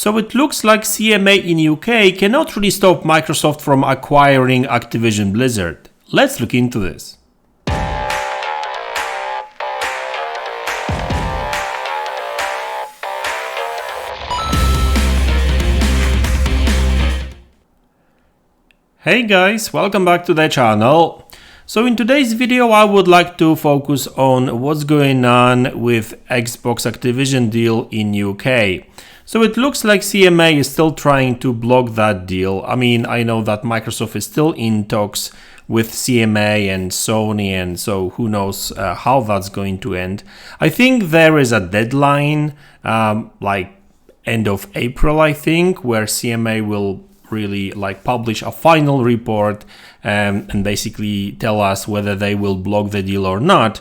So it looks like CMA in UK cannot really stop Microsoft from acquiring Activision Blizzard. Let's look into this. Hey guys, welcome back to the channel. So in today's video I would like to focus on what's going on with Xbox Activision deal in UK. So it looks like CMA is still trying to block that deal. I mean, I know that Microsoft is still in talks with CMA and Sony, and so who knows how that's going to end. I think there is a deadline, like end of April, I think, where CMA will really publish a final report and basically tell us whether they will block the deal or not.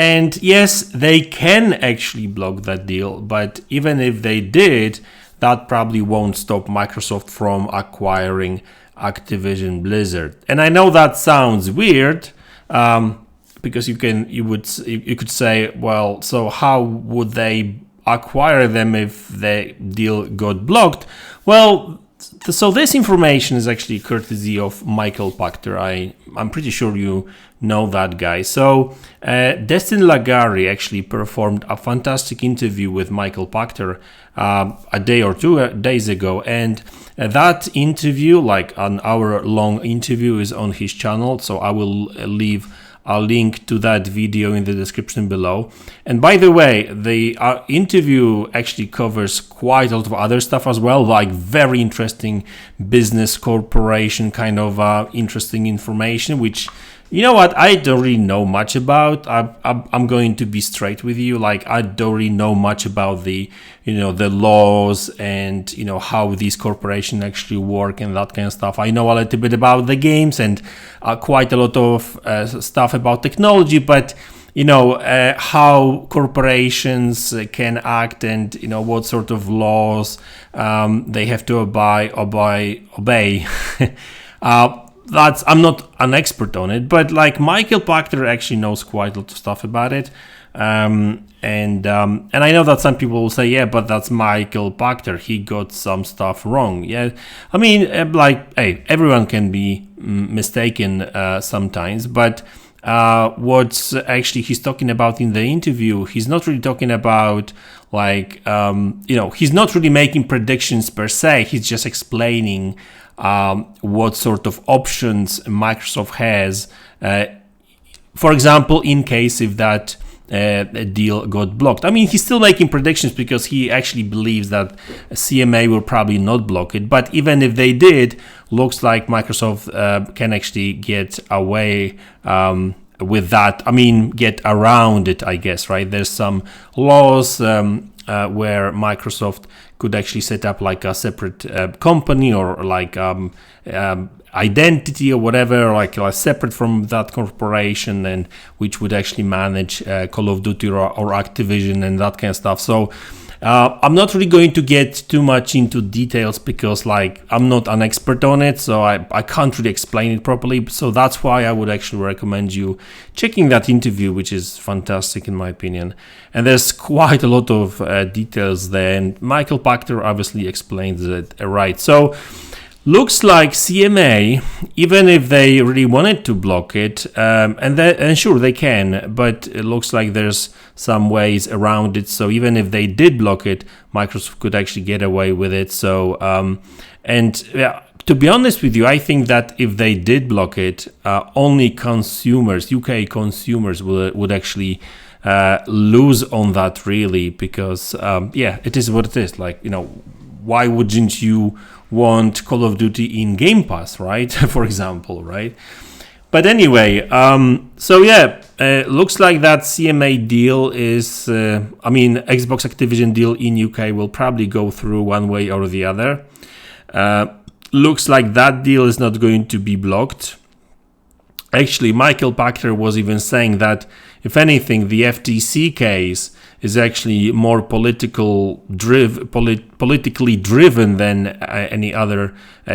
And yes, they can actually block that deal, but even if they did, that probably won't stop Microsoft from acquiring Activision Blizzard. And I know that sounds weird, because you could say, well, so how would they acquire them if the deal got blocked? Well, so this information is actually courtesy of Michael Pachter. I'm pretty sure you know that guy. So Destin Lagari actually performed a fantastic interview with Michael Pachter a day or 2 days ago, and that interview, like an hour-long interview, is on his channel. So I will leave a link to that video in the description below. And by the way, the interview actually covers quite a lot of other stuff as well, like very interesting business corporation kind of interesting information, which, you know what, I don't really know much about. I'm going to be straight with you. Like, I don't really know much about the laws and, how these corporations actually work and that kind of stuff. I know a little bit about the games and quite a lot of stuff about technology, but how corporations can act and what sort of laws they have to obey. I'm not an expert on it, but like Michael Pachter actually knows quite a lot of stuff about it. And I know that some people will say, yeah, but that's Michael Pachter, he got some stuff wrong. Yeah, I mean, hey, everyone can be mistaken sometimes, but what's actually he's talking about in the interview, he's not really talking about he's not really making predictions per se. He's just explaining what sort of options Microsoft has, for example, in case if that deal got blocked. I mean, he's still making predictions because he actually believes that CMA will probably not block it. But even if they did, looks like Microsoft can actually get away with that. I mean, get around it, I guess, right? There's some laws where Microsoft could actually set up like a separate company or like identity or whatever, like separate from that corporation, and which would actually manage Call of Duty or Activision and that kind of stuff. So I'm not really going to get too much into details because I'm not an expert on it, so I can't really explain it properly. So that's why I would actually recommend you checking that interview, which is fantastic in my opinion. And there's quite a lot of details there, and Michael Pachter obviously explains it right. So looks like CMA, even if they really wanted to block it, and sure they can, but it looks like there's some ways around it. So even if they did block it, Microsoft could actually get away with it. So to be honest with you, I think that if they did block it, only consumers, UK consumers, would actually lose on that, really, because it is what it is. Why wouldn't you want Call of Duty in Game Pass, right? For example, right? But anyway, looks like that CMA deal is, Xbox Activision deal in UK will probably go through one way or the other. Looks like that deal is not going to be blocked. Actually, Michael Pachter was even saying that if anything, the FTC case is actually more politically driven than any other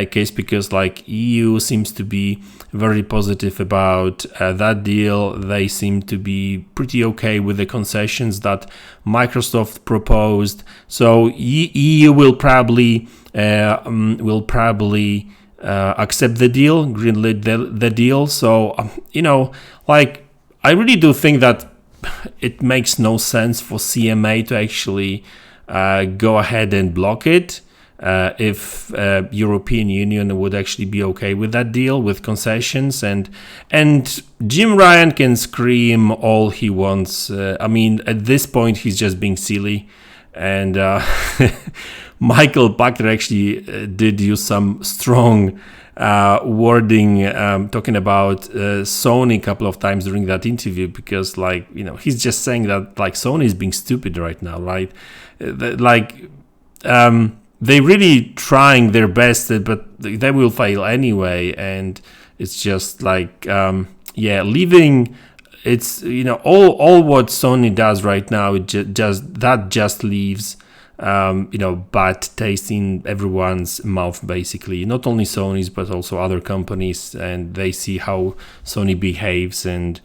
case, because like EU seems to be very positive about that deal. They seem to be pretty okay with the concessions that Microsoft proposed. So EU will probably accept the deal, greenlit the deal. So like I really do think that it makes no sense for CMA to actually go ahead and block it if European Union would actually be okay with that deal with concessions. And Jim Ryan can scream all he wants. I mean, at this point, he's just being silly. And Michael Pachter actually did use some strong wording talking about Sony a couple of times during that interview, because like he's just saying that like Sony is being stupid right now, right? They really trying their best, but they will fail anyway. And it's just like leaving. It's all what Sony does right now. It just leaves bad taste in everyone's mouth, basically. Not only Sony's, but also other companies, and they see how Sony behaves. And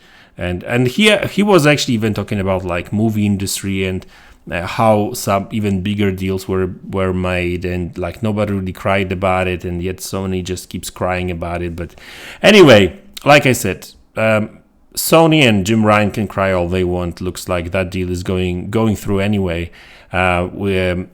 he was actually even talking about like movie industry and how some even bigger deals were made, and like nobody really cried about it, and yet Sony just keeps crying about it. But anyway, like I said, Sony and Jim Ryan can cry all they want. Looks like that deal is going through anyway. European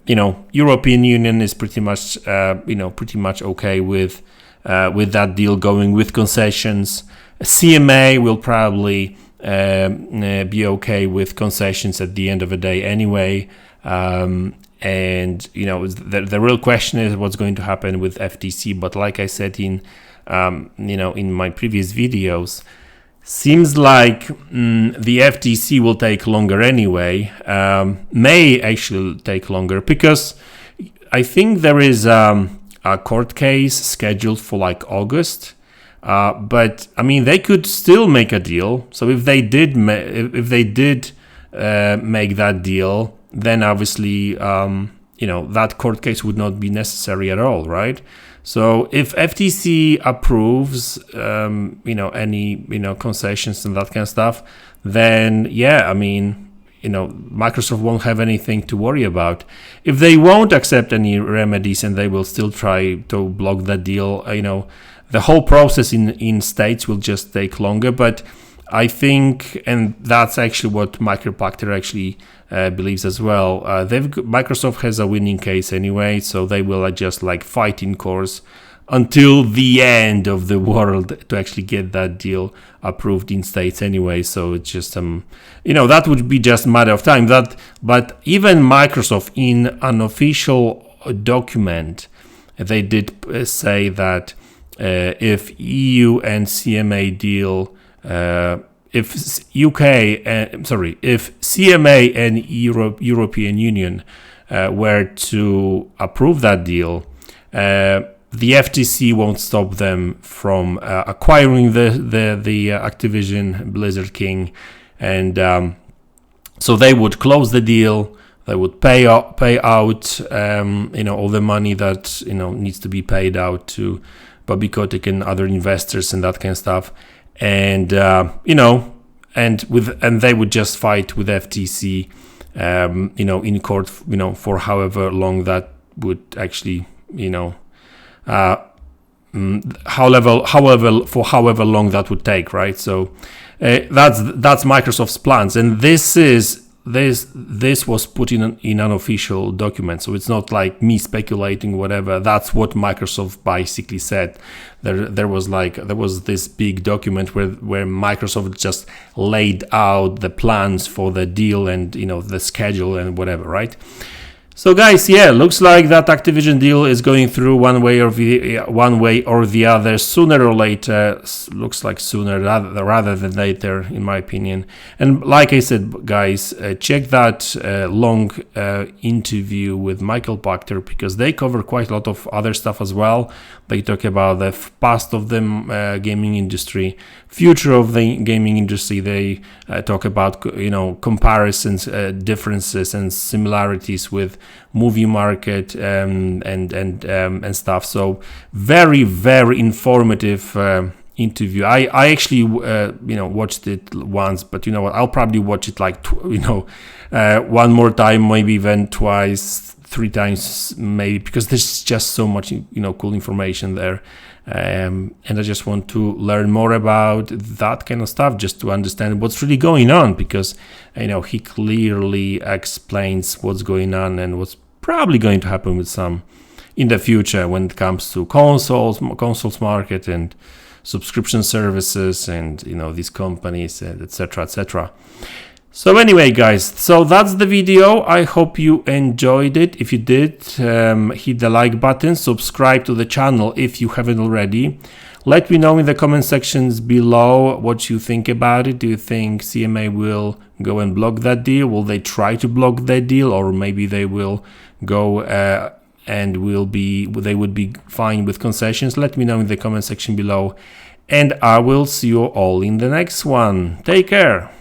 Union is pretty much okay with that deal going with concessions. CMA will probably be okay with concessions at the end of the day anyway. And the real question is what's going to happen with FTC. But like I said in my previous videos, seems like the FTC will take longer anyway. May actually take longer, because I think there is a court case scheduled for like August. But I mean, they could still make a deal. So if they did make that deal, then obviously that court case would not be necessary at all, right? So if FTC approves, any, concessions and that kind of stuff, then Microsoft won't have anything to worry about. If they won't accept any remedies and they will still try to block that deal, the whole process in states will just take longer. But I think, and that's actually what Michael Pachter actually believes as well. Microsoft has a winning case anyway, so they will just like fight in course until the end of the world to actually get that deal approved in states anyway. So it's just that would be just a matter of time. But even Microsoft, in an official document, they did say that if EU and CMA deal. If CMA and European Union were to approve that deal, the FTC won't stop them from acquiring the Activision Blizzard King, and so they would close the deal. They would pay out all the money that needs to be paid out to Bobby Kotick and other investors and that kind of stuff. And and they would just fight with FTC, in court, for however long that would actually, however long that would take, right? So that's Microsoft's plans, and this was put in an official document, so it's not like me speculating, whatever. That's what Microsoft basically said. There was this big document where Microsoft just laid out the plans for the deal and the schedule and whatever, right? So guys, yeah, looks like that Activision deal is going through one way or the other, sooner or later. Looks like sooner rather than later, in my opinion. And like I said, guys, check that long interview with Michael Pachter, because they cover quite a lot of other stuff as well. They talk about the past of the gaming industry, future of the gaming industry. They talk about comparisons, differences, and similarities with movie market and stuff. So very informative interview. I actually watched it once, but you know what, I'll probably watch it like one more time, maybe even twice, 3 times maybe, because there's just so much cool information there. And I just want to learn more about that kind of stuff, just to understand what's really going on, because he clearly explains what's going on and what's probably going to happen with some in the future when it comes to consoles market and subscription services and these companies, etc. So anyway, guys, so that's the video. I hope you enjoyed it. If you did, hit the like button, subscribe to the channel if you haven't already. Let me know in the comment sections below what you think about it. Do you think CMA will go and block that deal? Will they try to block that deal, or maybe they will go and they would be fine with concessions? Let me know in the comment section below, and I will see you all in the next one. Take care.